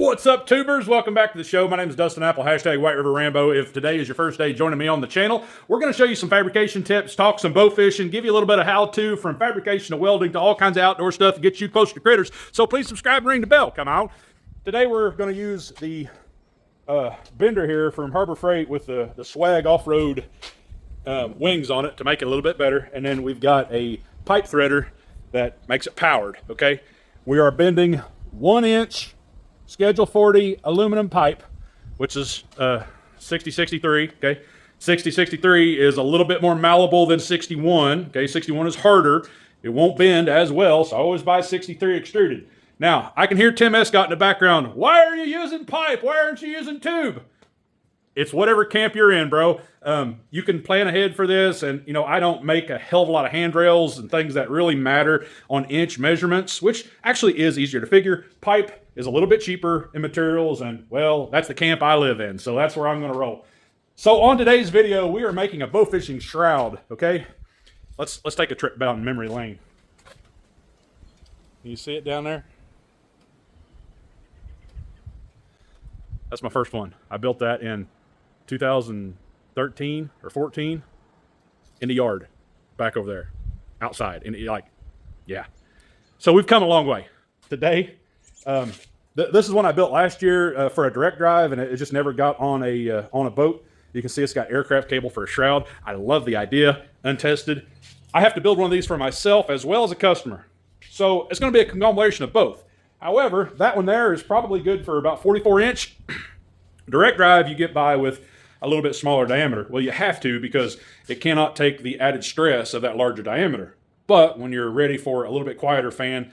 What's up, tubers? Welcome back to the show. My name is Dustin Apple, hashtag Whiteriverrambo. If today is your first day joining me on the channel, we're going to show you some fabrication tips, talk some bow fishing, give you a little bit of how-to from fabrication to welding to all kinds of outdoor stuff to get you close to critters. So please subscribe and ring the bell. Come on. Today we're going to use the bender here from Harbor Freight with the swag off-road wings on it to make it a little bit better. And then we've got a pipe threader that makes it powered, okay? We are bending 1-inch Schedule 40 aluminum pipe, which is 6063, okay? 6063 is a little bit more malleable than 61, okay? 61 is harder. It won't bend as well, so I always buy 63 extruded. Now, I can hear Tim Escott in the background. Why are you using pipe? Why aren't you using tube? It's whatever camp you're in, bro. You can plan ahead for this, and you know, I don't make a hell of a lot of handrails and things that really matter on inch measurements, which actually is easier to figure. Pipe is a little bit cheaper in materials, and well, that's the camp I live in, so that's where I'm gonna roll. So on today's video, we are making a bow fishing shroud, okay? Let's take a trip down memory lane. Can you see it down there? That's my first one. I built that in 2013 or 14 in the yard back over there outside, and yeah, so we've come a long way. Today this is one I built last year for a direct drive, and it just never got on a boat. You can see it's got aircraft cable for a shroud. I love the idea, untested. I have to build one of these for myself as well as a customer, so it's going to be a conglomeration of both. However, that one there is probably good for about 44-inch. Direct drive you get by with a little bit smaller diameter. Well, you have to, because it cannot take the added stress of that larger diameter. But when you're ready for a little bit quieter fan,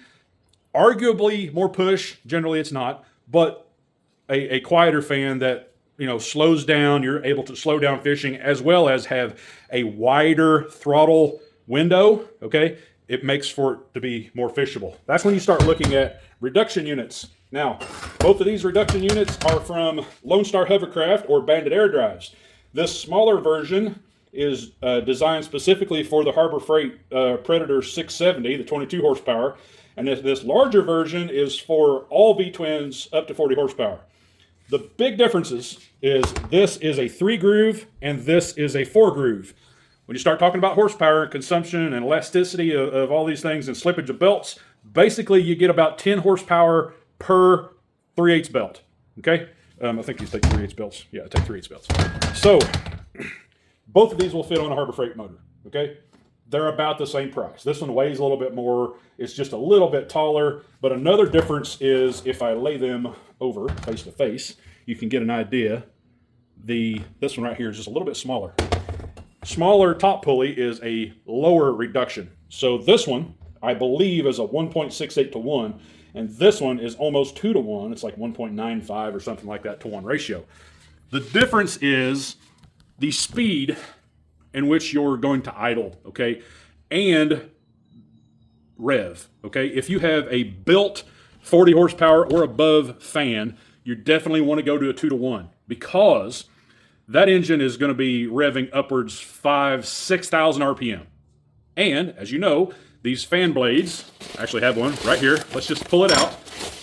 arguably more push, generally it's not, but a quieter fan that, you know, slows down, you're able to slow down fishing as well as have a wider throttle window, okay? It makes for it to be more fishable. That's when you start looking at reduction units. Now, both of these reduction units are from Lone Star Hovercraft or Bandit Air Drives. This smaller version is designed specifically for the Harbor Freight Predator 670, the 22 horsepower. And this larger version is for all V-twins up to 40 horsepower. The big differences is this is a 3-groove and this is a 4-groove. When you start talking about horsepower, consumption, and elasticity of all these things and slippage of belts, basically you get about 10 horsepower per 3/8 belt, okay? I think you take 3/8 belts. Yeah, take 3/8 belts. So, both of these will fit on a Harbor Freight motor, okay? They're about the same price. This one weighs a little bit more. It's just a little bit taller. But another difference is if I lay them over face to face, you can get an idea. This one right here is just a little bit smaller. Smaller top pulley is a lower reduction. So this one, I believe, is a 1.68 to 1, and this one is almost 2 to 1. It's like 1.95 or something like that to 1 ratio. The difference is the speed in which you're going to idle, okay, and rev, okay? If you have a built 40 horsepower or above fan, you definitely want to go to a 2 to 1, because that engine is going to be revving upwards 6,000 RPM. And as you know, these fan blades, I actually have one right here. Let's just pull it out.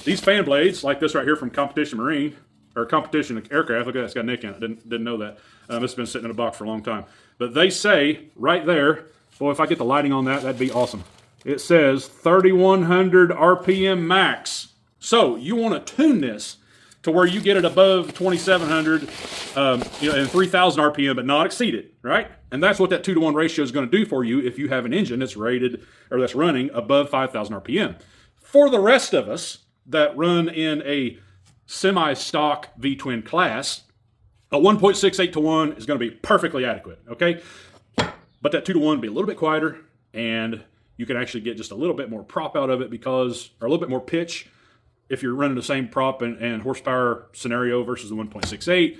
These fan blades, like this right here from Competition Marine, or Competition Aircraft, look at that, it's got a nick in it. Didn't know that. This has been sitting in a box for a long time. But they say right there, boy, if I get the lighting on that, that'd be awesome. It says 3,100 RPM max. So you want to tune this to where you get it above 2,700 and 3,000 RPM, but not exceed it, right? And that's what that 2 to 1 ratio is going to do for you if you have an engine that's rated or that's running above 5,000 RPM. For the rest of us that run in a semi-stock V-twin class, a 1.68 to 1 is going to be perfectly adequate, okay? But that 2 to 1 will be a little bit quieter, and you can actually get just a little bit more prop out of it or a little bit more pitch if you're running the same prop and horsepower scenario versus the 1.68.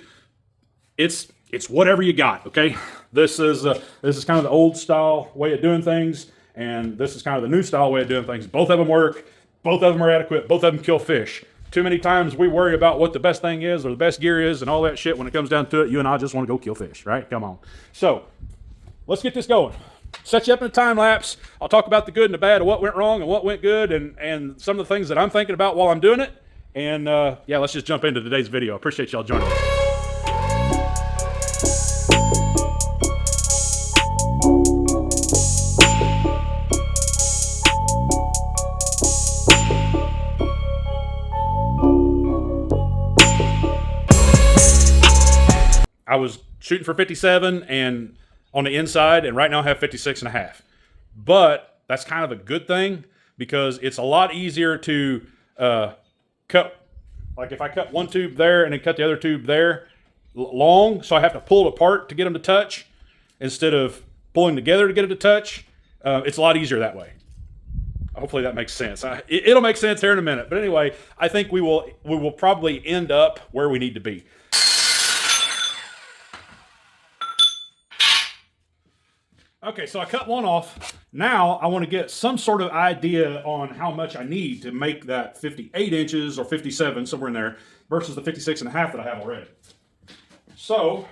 It's whatever you got, okay? This is kind of the old style way of doing things, and this is kind of the new style way of doing things. Both of them work. Both of them are adequate. Both of them kill fish. Too many times we worry about what the best thing is or the best gear is and all that shit. When it comes down to it, you and I just want to go kill fish, right? Come on. So let's get this going. Set you up in a time lapse. I'll talk about the good and the bad of what went wrong and what went good and some of the things that I'm thinking about while I'm doing it. And yeah, let's just jump into today's video. Appreciate y'all joining me. I was shooting for 57 and on the inside, and right now I have 56.5. But that's kind of a good thing because it's a lot easier to cut. Like if I cut one tube there and then cut the other tube there long, so I have to pull it apart to get them to touch instead of pulling together to get them to touch. It's a lot easier that way. Hopefully that makes sense. It'll make sense here in a minute. But anyway, I think we will probably end up where we need to be. Okay, so I cut one off. Now I want to get some sort of idea on how much I need to make that 58 inches or 57, somewhere in there, versus the 56.5 that I have already. So,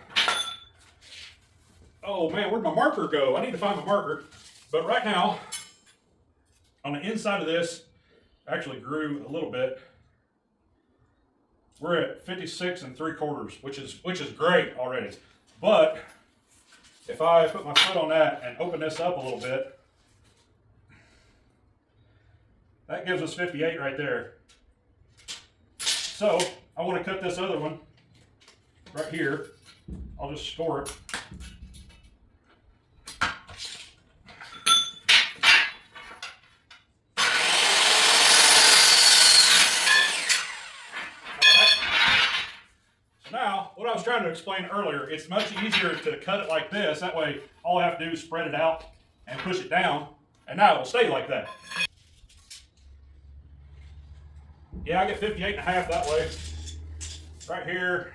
oh man, where'd my marker go? I need to find my marker. But right now, on the inside of this, actually grew a little bit. We're at 56 3/4, which is great already. But if I put my foot on that and open this up a little bit, that gives us 58 right there. So I want to cut this other one right here. I'll just score it. What I was trying to explain earlier, it's much easier to cut it like this. That way, all I have to do is spread it out and push it down, and now it'll stay like that. Yeah, I get 58.5 that way. Right here.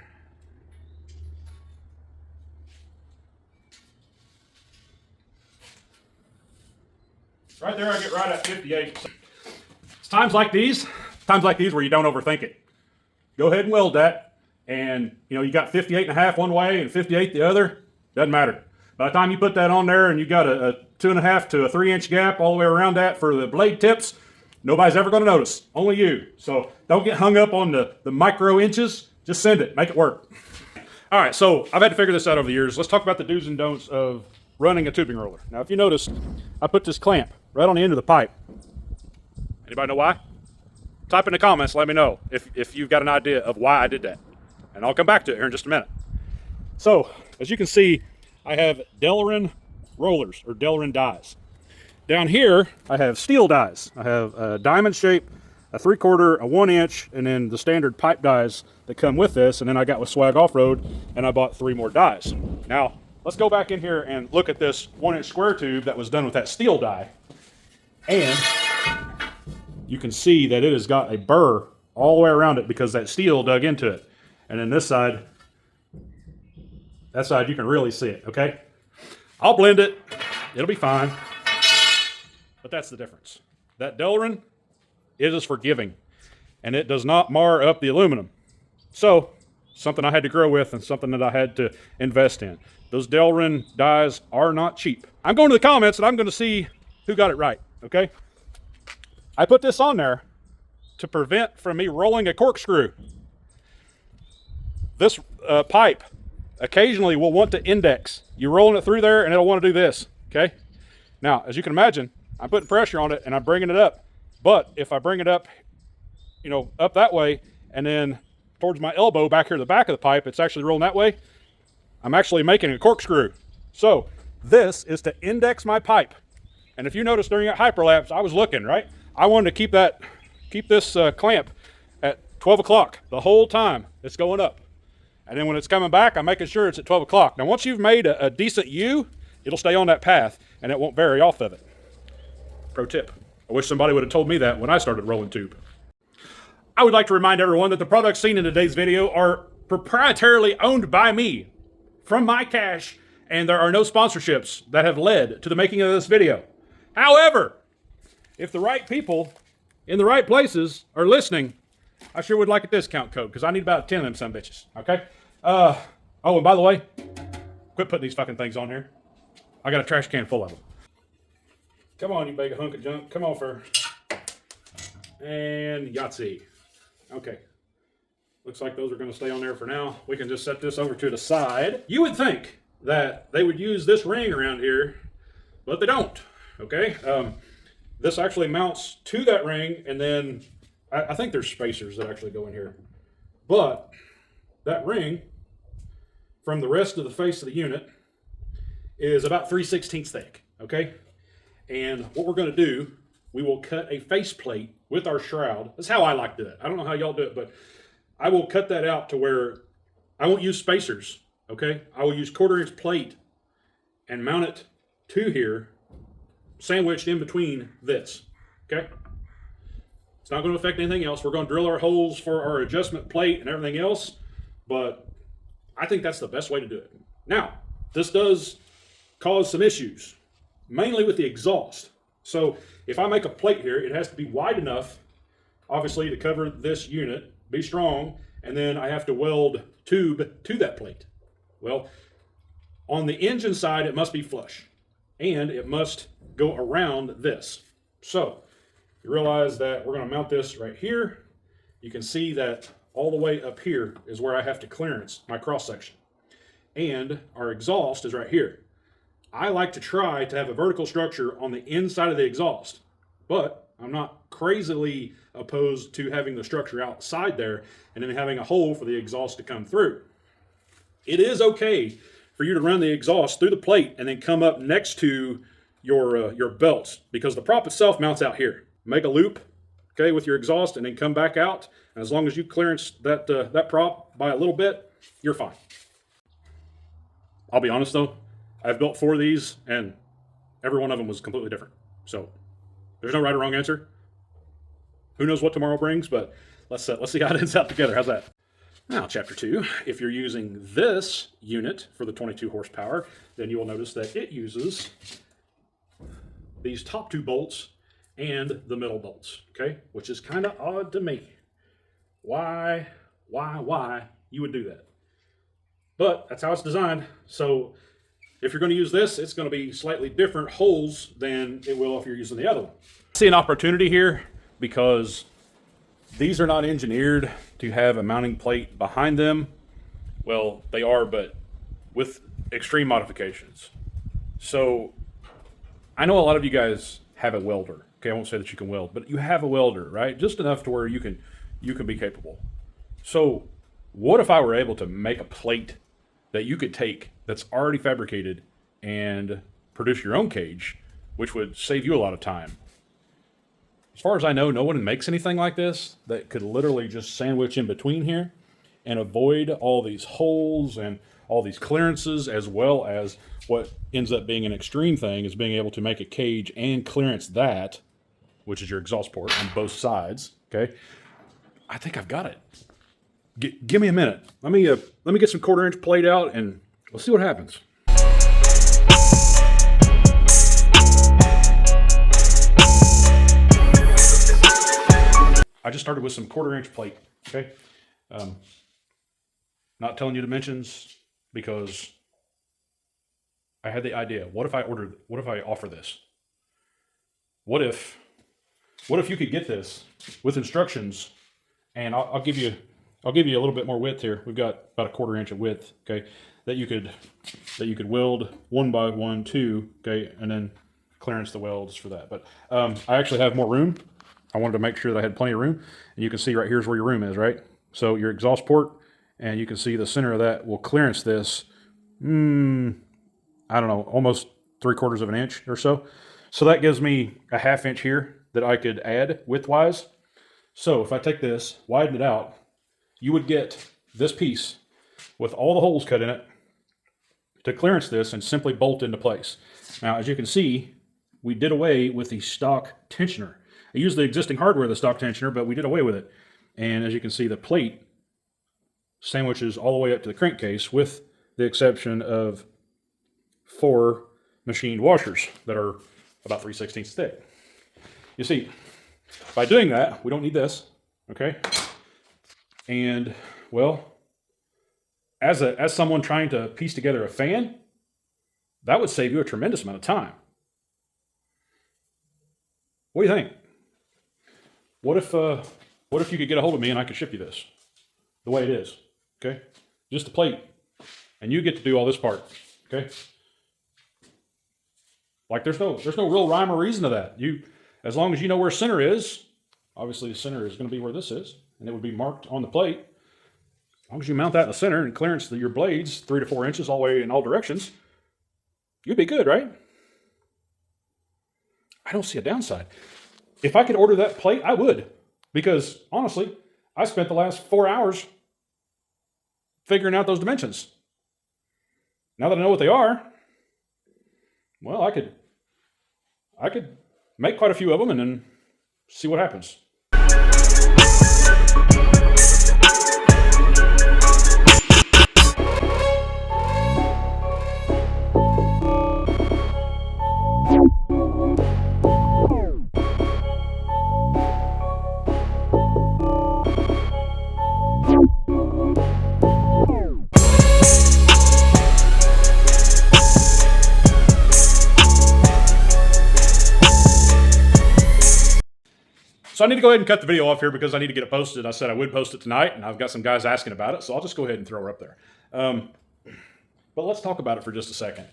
Right there, I get right at 58. It's times like these where you don't overthink it. Go ahead and weld that. And, you know, you got 58.5 one way and 58 the other, doesn't matter. By the time you put that on there and you got a 2.5 to a 3 inch gap all the way around that for the blade tips, nobody's ever going to notice, only you. So don't get hung up on the micro inches, just send it, make it work. All right, so I've had to figure this out over the years. Let's talk about the do's and don'ts of running a tubing roller. Now, if you notice, I put this clamp right on the end of the pipe. Anybody know why? Type in the comments, let me know if you've got an idea of why I did that. And I'll come back to it here in just a minute. So, as you can see, I have Delrin rollers, or Delrin dies. Down here, I have steel dies. I have a diamond shape, a 3/4, a 1 inch, and then the standard pipe dies that come with this. And then I got with Swag Off-Road, and I bought 3 more dies. Now, let's go back in here and look at this 1 inch square tube that was done with that steel die. And you can see that it has got a burr all the way around it because that steel dug into it. And then this side, that side, you can really see it, okay? I'll blend it. It'll be fine. But that's the difference. That Delrin, it is forgiving. And it does not mar up the aluminum. So, something I had to grow with and something that I had to invest in. Those Delrin dies are not cheap. I'm going to the comments and I'm going to see who got it right, okay? I put this on there to prevent from me rolling a corkscrew. This pipe occasionally will want to index. You're rolling it through there and it'll want to do this, okay? Now, as you can imagine, I'm putting pressure on it and I'm bringing it up. But if I bring it up, you know, up that way and then towards my elbow back here to the back of the pipe, it's actually rolling that way, I'm actually making a corkscrew. So this is to index my pipe. And if you notice during that hyperlapse, I was looking, right? I wanted to keep this clamp at 12 o'clock the whole time it's going up. And then when it's coming back, I'm making sure it's at 12 o'clock. Now, once you've made a decent U, it'll stay on that path, and it won't vary off of it. Pro tip. I wish somebody would have told me that when I started rolling tube. I would like to remind everyone that the products seen in today's video are proprietarily owned by me, from my cash, and there are no sponsorships that have led to the making of this video. However, if the right people in the right places are listening, I sure would like a discount code, because I need about 10 of them sumbitches, okay? Oh, and by the way, quit putting these fucking things on here. I got a trash can full of them. Come on, you big hunk of junk. Come on, fur. And Yahtzee. Okay. Looks like those are going to stay on there for now. We can just set this over to the side. You would think that they would use this ring around here, but they don't. Okay. This actually mounts to that ring, and then I think there's spacers that actually go in here. But that ring, from the rest of the face of the unit, is about 3/16 thick. Okay. And what we're going to do, we will cut a faceplate with our shroud. That's how I like to do it. I don't know how y'all do it, but I will cut that out to where I won't use spacers, okay? I will use 1/4-inch plate and mount it to here, sandwiched in between this, okay? It's not going to affect anything else. We're going to drill our holes for our adjustment plate and everything else, but I think that's the best way to do it. Now, this does cause some issues, mainly with the exhaust. So if I make a plate here, it has to be wide enough, obviously, to cover this unit, be strong, and then I have to weld tube to that plate. Well, on the engine side, it must be flush, and it must go around this. So you realize that we're going to mount this right here. You can see that all the way up here is where I have to clearance my cross section, and our exhaust is right here. I like to try to have a vertical structure on the inside of the exhaust, but I'm not crazily opposed to having the structure outside there and then having a hole for the exhaust to come through. It is okay for you to run the exhaust through the plate and then come up next to your belts, because the prop itself mounts out here. Make a loop, okay, with your exhaust and then come back out. And as long as you clearance that prop by a little bit, you're fine. I'll be honest though, I've built 4 of these, and every one of them was completely different. So there's no right or wrong answer. Who knows what tomorrow brings, but let's see how it ends out together. How's that? Now, chapter 2, if you're using this unit for the 22 horsepower, then you will notice that it uses these top 2 bolts and the middle bolts, okay? Which is kind of odd to me. Why you would do that? But that's how it's designed. So if you're going to use this, it's going to be slightly different holes than it will if you're using the other one. I see an opportunity here because these are not engineered to have a mounting plate behind them. Well, they are, but with extreme modifications. So I know a lot of you guys have a welder. Okay, I won't say that you can weld, but you have a welder, right? Just enough to where you can be capable. So what if I were able to make a plate that you could take that's already fabricated and produce your own cage, which would save you a lot of time? As far as I know, no one makes anything like this that could literally just sandwich in between here and avoid all these holes and all these clearances, as well as what ends up being an extreme thing is being able to make a cage and clearance that, which is your exhaust port on both sides, okay? I think I've got it. Give me a minute. Let me get some 1/4-inch plate out and we'll see what happens. I just started with some 1/4-inch plate, okay? Not telling you dimensions because I had the idea. What if I offer this? What if you could get this with instructions, and I'll give you a little bit more width here. We've got about a 1/4 inch of width, okay, that you could weld 1 by 1, 2, okay, and then clearance the welds for that. But I actually have more room. I wanted to make sure that I had plenty of room, and you can see right here's where your room is, right? So your exhaust port, and you can see the center of that will clearance this, I don't know, almost 3/4 of an inch or so. So that gives me a 1/2 inch here that I could add width-wise. So if I take this, widen it out, you would get this piece with all the holes cut in it to clearance this and simply bolt into place. Now, as you can see, we did away with the stock tensioner. I used the existing hardware, the stock tensioner, but we did away with it. And as you can see, the plate sandwiches all the way up to the crankcase, with the exception of 4 machined washers that are about 3/16 thick. You see, by doing that, we don't need this, okay? And, well, as someone trying to piece together a fan, that would save you a tremendous amount of time. What do you think? What if What if you could get a hold of me and I could ship you this the way it is? Okay, just a plate, and you get to do all this part. Okay, like there's no real rhyme or reason to that. As long as you know where center is, obviously the center is going to be where this is, and it would be marked on the plate. As long as you mount that in the center and clearance your blades 3 to 4 inches all the way in all directions, you'd be good, right? I don't see a downside. If I could order that plate, I would. Because, honestly, I spent the last 4 hours figuring out those dimensions. Now that I know what they are, well, I could make quite a few of them and then see what happens. So I need to go ahead and cut the video off here because I need to get it posted. I said I would post it tonight, and I've got some guys asking about it, so I'll just go ahead and throw her up there. But let's talk about it for just a second.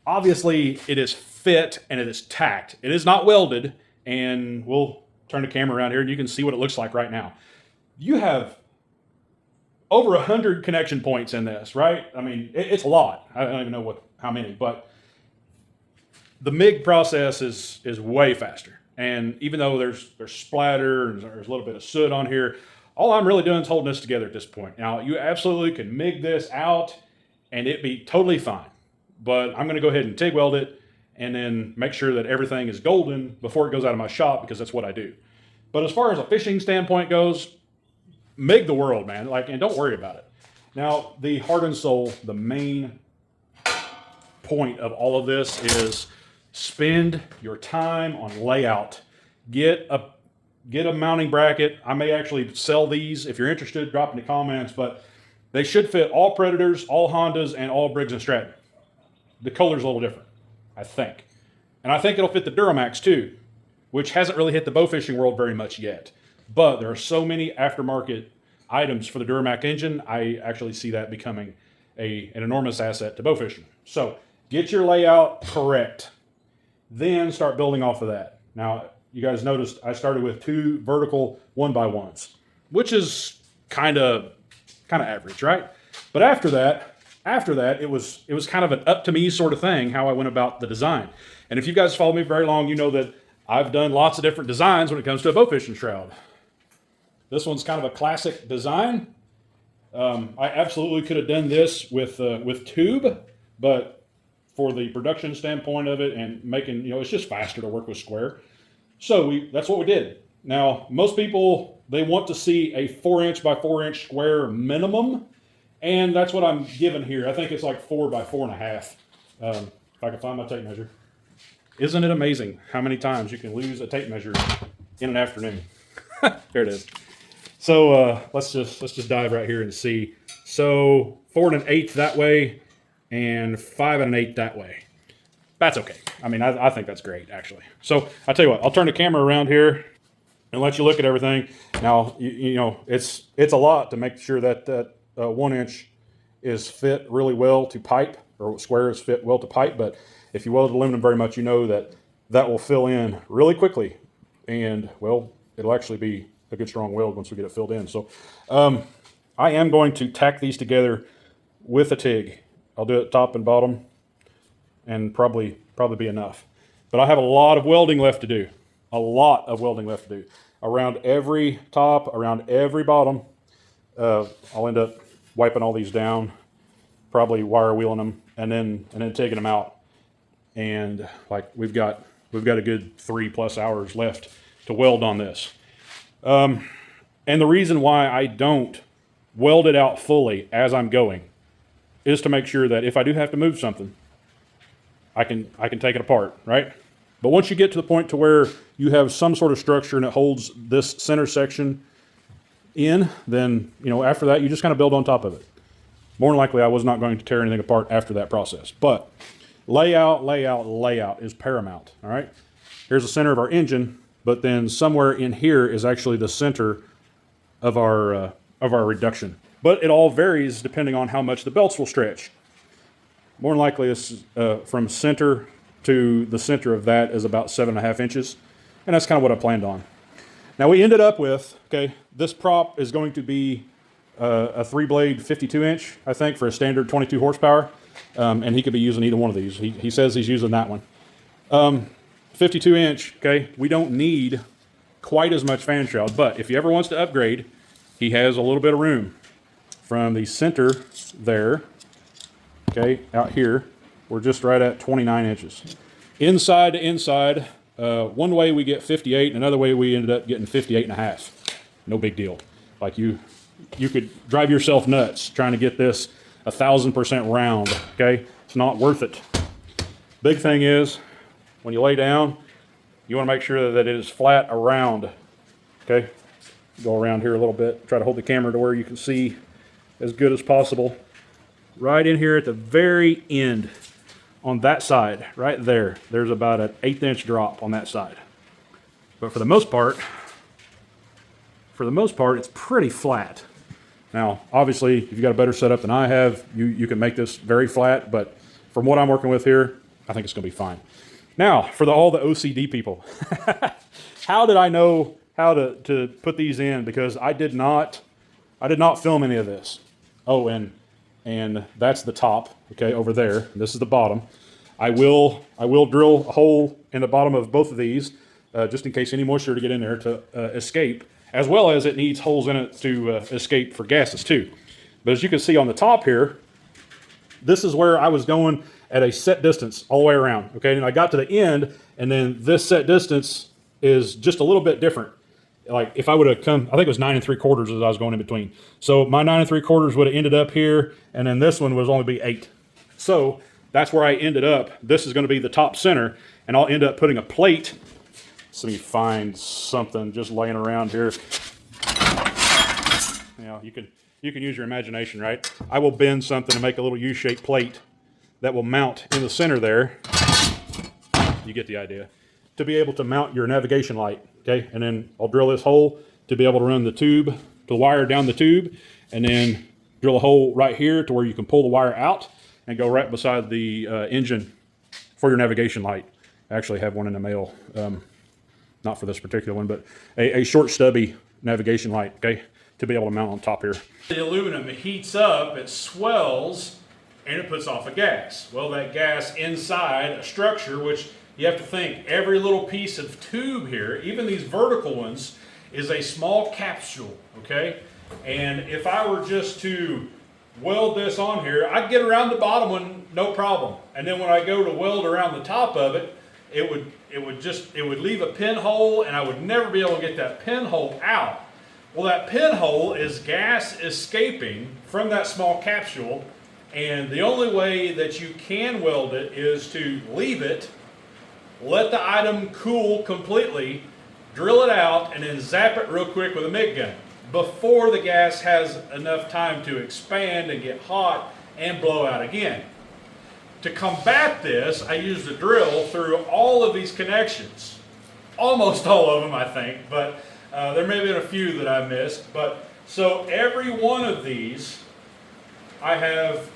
Obviously, it is fit and it is tacked. It is not welded, and we'll turn the camera around here, and you can see what it looks like right now. You have over 100 connection points in this, right? I mean, it's a lot. I don't even know how many, but the MIG process is way faster. And even though there's splatter and there's a little bit of soot on here, all I'm really doing is holding this together at this point. Now, you absolutely can MIG this out and it'd be totally fine. But I'm going to go ahead and TIG weld it and then make sure that everything is golden before it goes out of my shop, because that's what I do. But as far as a fishing standpoint goes, MIG the world, man. And don't worry about it. Now, the heart and soul, the main point of all of this is spend your time on layout. Get a mounting bracket. I may actually sell these. If you're interested, drop in the comments, but they should fit all Predators, all Hondas, and all Briggs & Stratton. The color's a little different, I think. And I think it'll fit the Duramax too, which hasn't really hit the bow fishing world very much yet. But there are so many aftermarket items for the Duramax engine, I actually see that becoming an enormous asset to bow fishing. So get your layout correct. Then start building off of that. Now, you guys noticed I started with 2 vertical 1x1s, which is kind of average, right? But after that, it was kind of an up to me sort of thing, how I went about the design. And if you guys follow me very long, you know that I've done lots of different designs when it comes to a bow fishing shroud. This one's kind of a classic design. I absolutely could have done this with tube, but for the production standpoint of it and making, it's just faster to work with square. So that's what we did. Now, most people, they want to see a 4-inch by 4-inch square minimum, and that's what I'm giving here. I think it's like 4 by 4.5. If I can find my tape measure. Isn't it amazing how many times you can lose a tape measure in an afternoon? There it is. So let's just dive right here and see. So 4 1/8 that way, and 5 1/8 that way. That's okay. I mean, I think that's great, actually. So I tell you what, I'll turn the camera around here and let you look at everything. Now, it's a lot to make sure that 1-inch is fit really well to pipe, or square is fit well to pipe. But if you weld aluminum very much, you know that will fill in really quickly, and well, it'll actually be a good strong weld once we get it filled in. So I am going to tack these together with a TIG. I'll do it top and bottom, and probably be enough. But I have a lot of welding left to do. A lot of welding left to do. Around every top, around every bottom. I'll end up wiping all these down, probably wire wheeling them, and then taking them out. And like we've got a good 3+ hours left to weld on this. And the reason why I don't weld it out fully as I'm going is to make sure that if I do have to move something, I can take it apart, right? But once you get to the point to where you have some sort of structure and it holds this center section in, then, after that, you just kind of build on top of it. More than likely, I was not going to tear anything apart after that process. But layout is paramount, all right? Here's the center of our engine. but then somewhere in here is actually the center of our reduction. But it all varies depending on how much the belts will stretch. More than likely, it's from center to the center of that is about 7.5 inches, and that's kind of what I planned on. Now we ended up with, okay, this prop is going to be a 3-blade 52-inch, I think, for a standard 22 horsepower, and he could be using either one of these. He says he's using that one. 52-inch, okay, we don't need quite as much fan shroud, but if he ever wants to upgrade, he has a little bit of room from the center there, okay, out here. We're just right at 29 inches. Inside to inside, one way we get 58, and another way we ended up getting 58.5. No big deal. Like you could drive yourself nuts trying to get this 1,000% round, okay? It's not worth it. Big thing is, when you lay down, you want to make sure that it is flat around, okay? Go around here a little bit, try to hold the camera to where you can see as good as possible. Right in here at the very end, on that side, right there, there's about an 1/8 inch drop on that side. But for the most part, it's pretty flat. Now, obviously, if you've got a better setup than I have, you can make this very flat, but from what I'm working with here, I think it's gonna be fine. Now, for all the OCD people, how did I know how to put these in? Because I did not film any of this. Oh, and that's the top, okay, over there. This is the bottom. I will drill a hole in the bottom of both of these, just in case any moisture to get in there to escape, as well as it needs holes in it to escape for gases too. But as you can see on the top here, this is where I was going at a set distance all the way around, okay? And I got to the end, and then this set distance is just a little bit different. Like if I would have come, I think it was 9 3/4 as I was going in between. So my 9 3/4 would have ended up here, and then this one was only be 8. So that's where I ended up. This is going to be the top center, and I'll end up putting a plate. So let me find something just laying around here. You know, you can use your imagination, right? I will bend something to make a little U-shaped plate that will mount in the center there. You get the idea. To be able to mount your navigation light, okay? And then I'll drill this hole to be able to run the tube, the wire down the tube, and then drill a hole right here to where you can pull the wire out and go right beside the engine for your navigation light. I actually have one in the mail, not for this particular one, but a short stubby navigation light, okay, to be able to mount on top here. The aluminum heats up, it swells, and it puts off a gas. Well, that gas inside a structure, which you have to think, every little piece of tube here, even these vertical ones, is a small capsule, okay? And if I were just to weld this on here, I'd get around the bottom one, no problem. And then when I go to weld around the top of it, it would leave a pinhole, and I would never be able to get that pinhole out. Well, that pinhole is gas escaping from that small capsule, and the only way that you can weld it is to leave it, let the item cool completely, drill it out, and then zap it real quick with a MIG gun before the gas has enough time to expand and get hot and blow out again. To combat this, I used a drill through all of these connections. Almost all of them, I think, but there may have been a few that I missed. But so every one of these, I have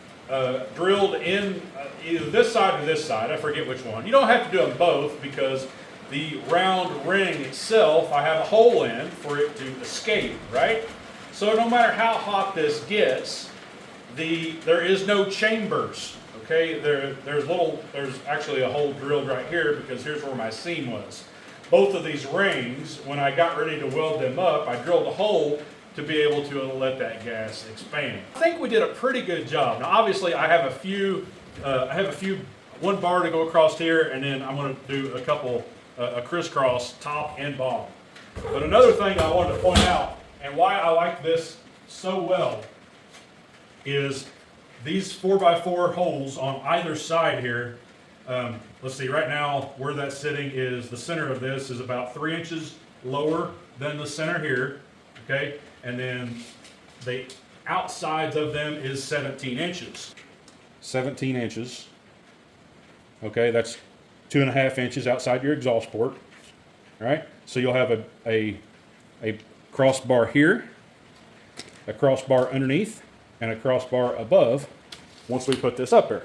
drilled in either this side or this side. I forget which one. You don't have to do them both because the round ring itself, I have a hole in for it to escape, right? So no matter how hot this gets, there is no chambers. Okay, there's actually a hole drilled right here because here's where my seam was. Both of these rings, when I got ready to weld them up, I drilled a hole to be able to let that gas expand. I think we did a pretty good job. Now, obviously, I have a few, one bar to go across here, and then I'm going to do a crisscross top and bottom. But another thing I wanted to point out, and why I like this so well, is these 4x4 holes on either side here. Let's see, right now where that's sitting is the center of this is about 3 inches lower than the center here, okay? And then the outsides of them is 17 inches. 17 inches, okay, that's 2.5 inches outside your exhaust port, all right? So you'll have a crossbar here, a crossbar underneath, and a crossbar above once we put this up there.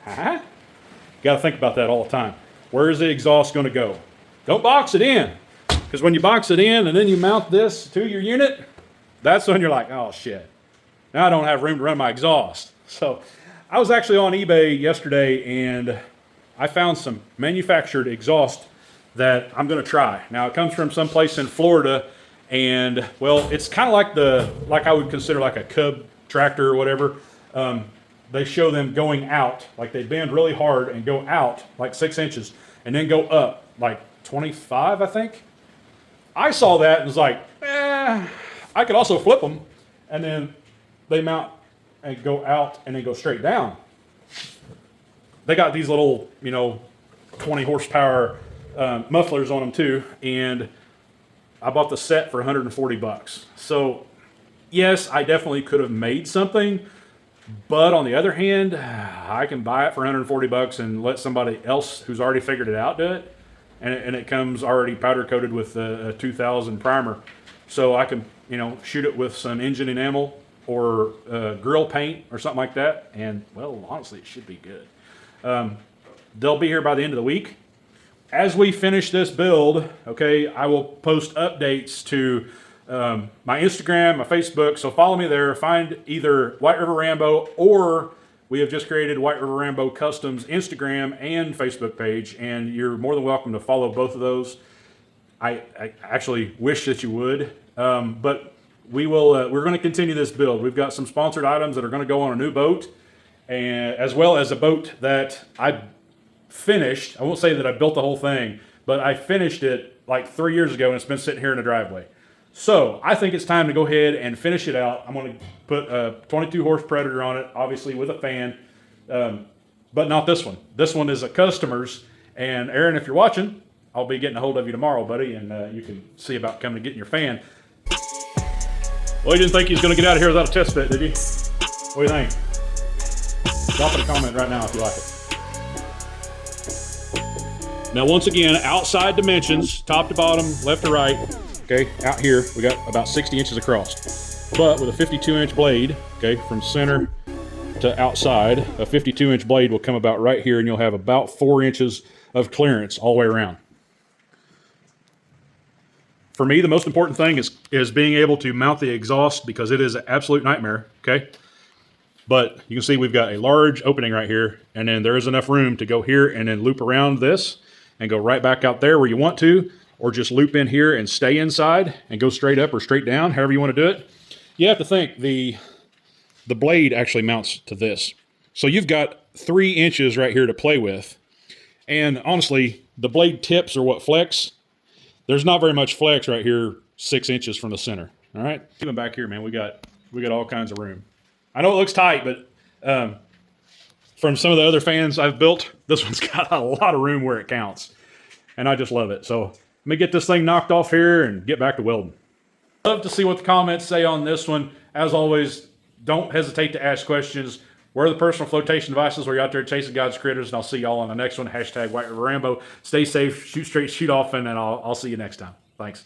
Got to think about that all the time. Where is the exhaust going to go? Don't box it in, because when you box it in and then you mount this to your unit, that's when you're like, oh shit, now I don't have room to run my exhaust. So I was actually on eBay yesterday and I found some manufactured exhaust that I'm going to try. Now it comes from someplace in Florida, and well, it's kind of like I would consider like a Cub tractor or whatever. They show them going out, like they bend really hard and go out like 6 inches and then go up like 25, I think. I saw that and was like, I could also flip them, and then they mount and go out and then go straight down. They got these little, 20 horsepower mufflers on them too, and I bought the set for 140 bucks. So yes, I definitely could have made something, but on the other hand, I can buy it for 140 bucks and let somebody else who's already figured it out do it, and it comes already powder coated with a 2000 primer. So I can, shoot it with some engine enamel or grill paint or something like that, and well, honestly, it should be good. They'll be here by the end of the week. As we finish this build, okay, I will post updates to my Instagram, my Facebook, so follow me there. Find either Whiteriverrambo, or we have just created Whiteriverrambo Customs Instagram and Facebook page, and you're more than welcome to follow both of those. I actually wish that you would, but we will. We're going to continue this build. We've got some sponsored items that are going to go on a new boat, and as well as a boat that I finished. I won't say that I built the whole thing, but I finished it like 3 years ago, and it's been sitting here in the driveway. So I think it's time to go ahead and finish it out. I'm going to put a 22 horse Predator on it, obviously with a fan, but not this one. This one is a customer's, and Aaron, if you're watching, I'll be getting a hold of you tomorrow, buddy, and you can see about coming to getting your fan. Well, you didn't think he was going to get out of here without a test fit, did you? What do you think? Drop in a comment right now if you like it. Now, once again, outside dimensions, top to bottom, left to right. Okay, out here, we got about 60 inches across. But with a 52-inch blade, okay, from center to outside, a 52-inch blade will come about right here, and you'll have about 4 inches of clearance all the way around. For me, the most important thing is being able to mount the exhaust, because it is an absolute nightmare, okay? But you can see we've got a large opening right here, and then there is enough room to go here and then loop around this and go right back out there where you want to, or just loop in here and stay inside and go straight up or straight down, however you want to do it. You have to think the blade actually mounts to this. So you've got 3 inches right here to play with. And honestly, the blade tips are what flex. There's not very much flex right here 6 inches from the center. All right, even back here, man, we got all kinds of room. I know it looks tight, but from some of the other fans I've built, this one's got a lot of room where it counts. And I just love it. So let me get this thing knocked off here and get back to welding. Love to see what the comments say on this one. As always, don't hesitate to ask questions. Wear the personal flotation devices while you're out there chasing God's critters, and I'll see y'all on the next one. #WhiteRiverRambo. Stay safe, shoot straight, shoot often, and I'll see you next time. Thanks.